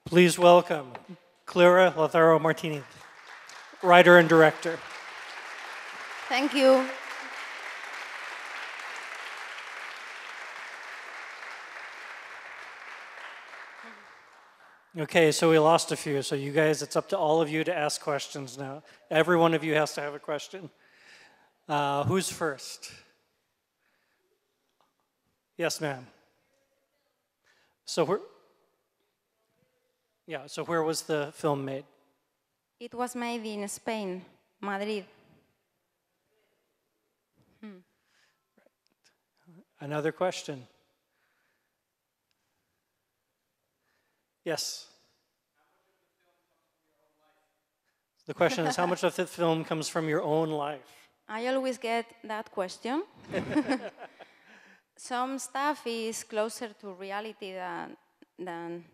Please welcome Clara Lazaro Martinez, writer and director. Thank you. Okay, so we lost a few. So you guys, it's up to all of you to ask questions now. Every one of you has to have a question. Who's first? Yes, ma'am. So where was the film made? It was made in Spain, Madrid. Another question? Yes. The question is, how much of the film comes from your own life? I always get that question. Some stuff is closer to reality than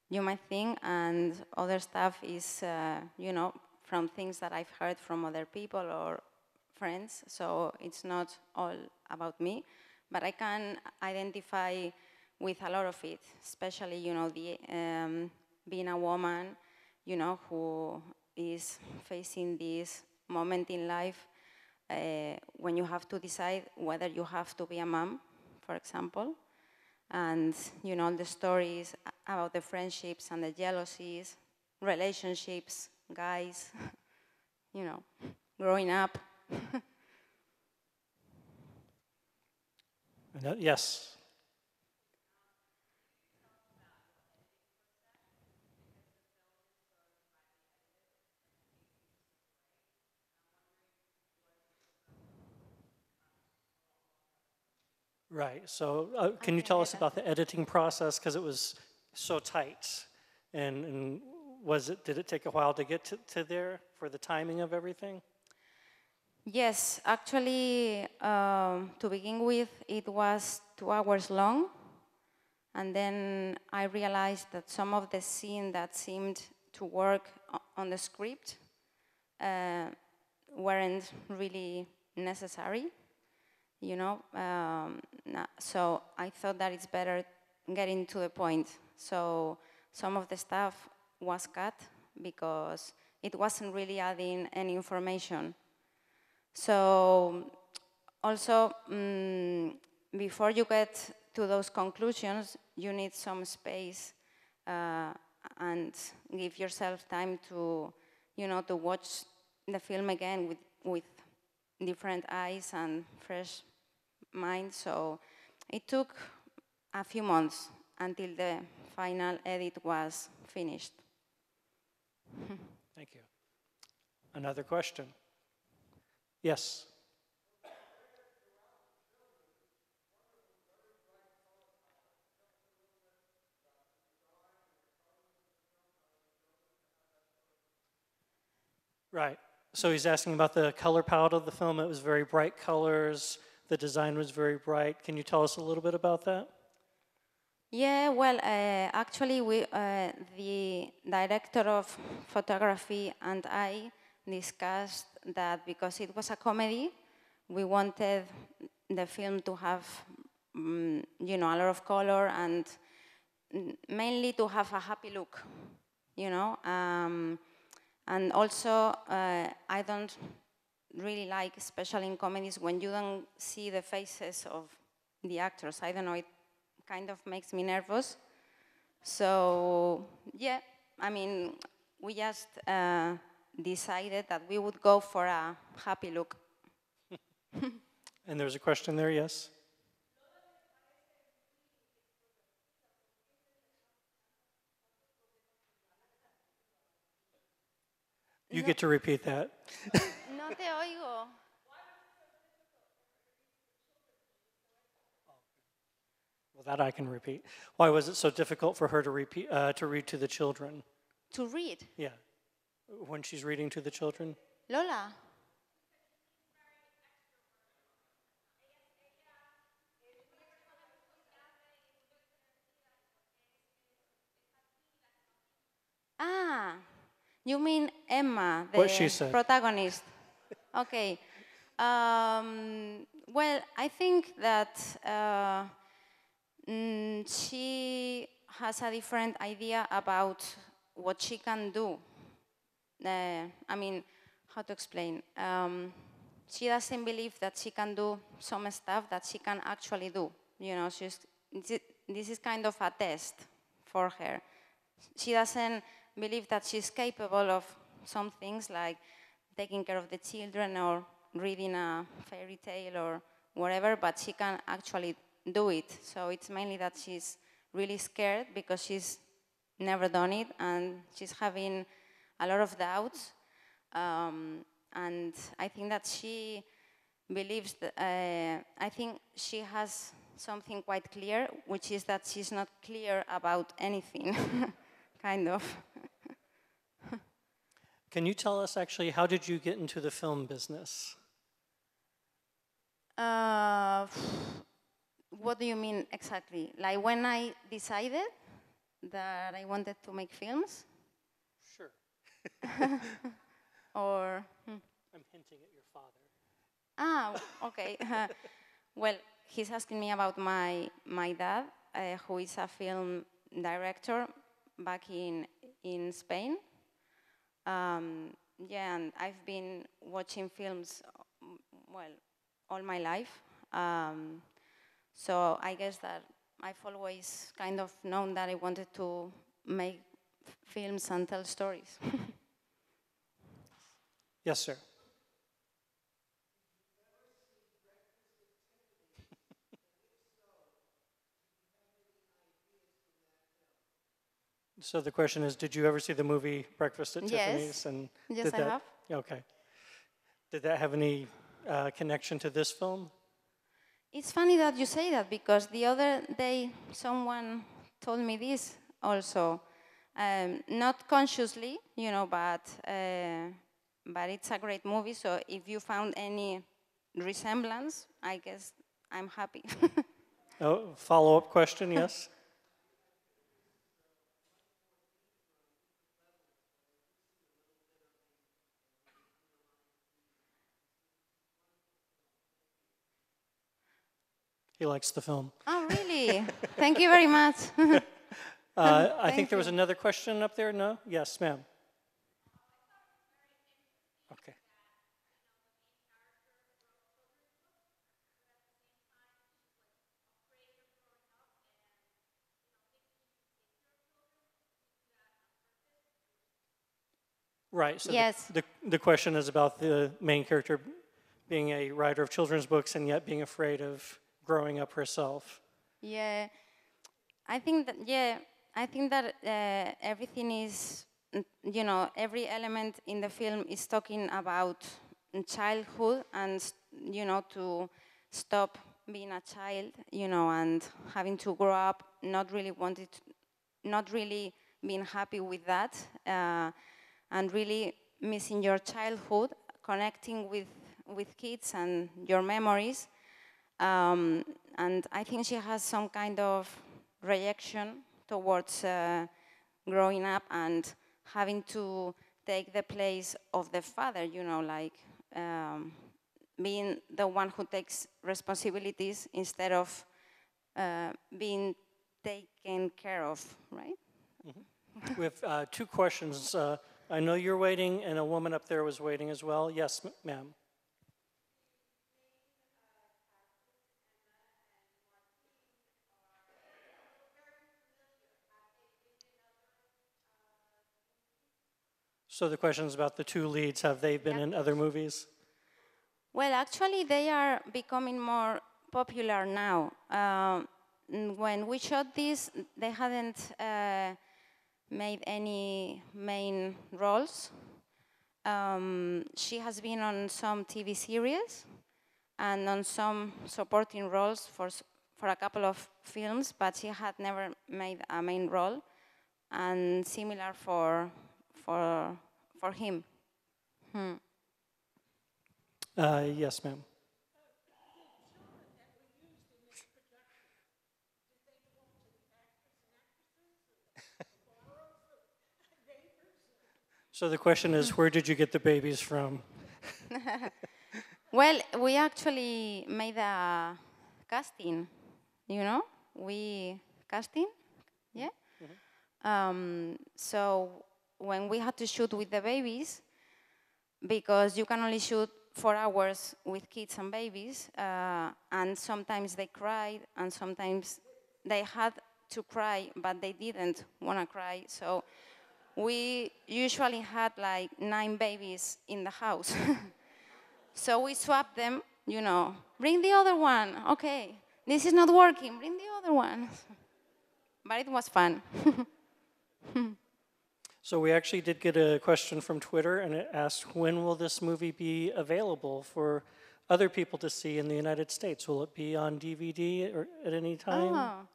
you might think, and other stuff is, from things that I've heard from other people or friends, so it's not all about me, but I can identify with a lot of it, especially, being a woman, who is facing this moment in life when you have to decide whether you have to be a mom, for example, and, the stories about the friendships and the jealousies, relationships, guys, growing up. Yes. Right. So can you tell us about the editing process? Because it was so tight. And did it take a while to get to there for the timing of everything? Yes, actually, to begin with, it was 2 hours long. And then I realized that some of the scenes that seemed to work on the script weren't really necessary. So I thought that it's better getting to the point. So some of the stuff was cut because it wasn't really adding any information. So also, before you get to those conclusions, you need some space and give yourself time to, to watch the film again with different eyes and fresh mind. So it took a few months until the final edit was finished. Thank you. Another question? Yes. Right. So he's asking about the color palette of the film. It was very bright colors. The design was very bright. Can you tell us a little bit about that? Yeah, well, actually, the director of photography and I discussed that because it was a comedy, we wanted the film to have, a lot of color and mainly to have a happy look, and also, I don't really like, especially in comedies, when you don't see the faces of the actors. I don't know, it kind of makes me nervous. So, yeah, we just decided that we would go for a happy look. And there's a question there, yes? You get to repeat that. No te oigo. Well, that I can repeat. Why was it so difficult for her to read to the children? To read? Yeah. When she's reading to the children? Lola? Ah, you mean Emma, What she the said. protagonist. Okay. Well, I think that she has a different idea about what she can do. I mean, how to explain? She doesn't believe that she can do some stuff that she can actually do. You know, this is kind of a test for her. She doesn't believe that she's capable of some things like taking care of the children or reading a fairy tale or whatever, but she can actually do it. So it's mainly that she's really scared because she's never done it and she's having a lot of doubts. And I think that she believes that, I think she has something quite clear, which is that she's not clear about anything, kind of. Can you tell us actually, how did you get into the film business? What do you mean exactly? Like when I decided that I wanted to make films? Sure. Or? I'm hinting at your father. Ah, okay. Well, he's asking me about my dad, who is a film director back in Spain. Yeah, and I've been watching films, well, all my life. So I guess that I've always kind of known that I wanted to make films and tell stories. Yes, sir. So the question is, did you ever see the movie Breakfast at Tiffany's? Yes. And Yes, I have. Okay. Did that have any connection to this film? It's funny that you say that because the other day someone told me this also. Not consciously, you know, but it's a great movie. So if you found any resemblance, I guess I'm happy. Oh, follow-up question, yes? He likes the film. Oh, really? Thank you very much. I think there was another question up there, no? Yes, ma'am. Okay. Right, so Yes. the question is about the main character being a writer of children's books and yet being afraid of growing up herself. Yeah, I think that, yeah, I think that everything is, you know, every element in the film is talking about childhood and, you know, to stop being a child, you know, and having to grow up, not really being happy with that, and really missing your childhood, connecting with kids and your memories. And I think she has some kind of reaction towards growing up and having to take the place of the father, you know, like being the one who takes responsibilities instead of being taken care of, right? Mm-hmm. We have two questions. I know you're waiting, and a woman up there was waiting as well. Yes, ma'am. So the question is about the two leads. Have they been in other movies? Well, actually, they are becoming more popular now. When we shot this, they hadn't made any main roles. She has been on some TV series and on some supporting roles for a couple of films, but she had never made a main role. And similar for him. Yes, ma'am. So the question is, where did you get the babies from? Well, we actually made a casting, you know? Casting, yeah? So when we had to shoot with the babies, because you can only shoot 4 hours with kids and babies, and sometimes they cried, and sometimes they had to cry, but they didn't want to cry. So we usually had like 9 babies in the house. So we swapped them, you know, bring the other one. Okay, this is not working, bring the other one. But it was fun. So we actually did get a question from Twitter, and it asked, when will this movie be available for other people to see in the United States? Will it be on DVD or at any time? Oh.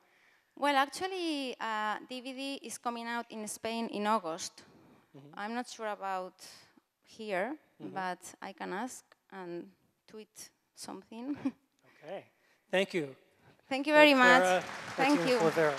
Well, actually, DVD is coming out in Spain in August. I'm not sure about here, but I can ask and tweet something. Okay. Thank you. Thank you very much. Clara, Thank you. Olivera.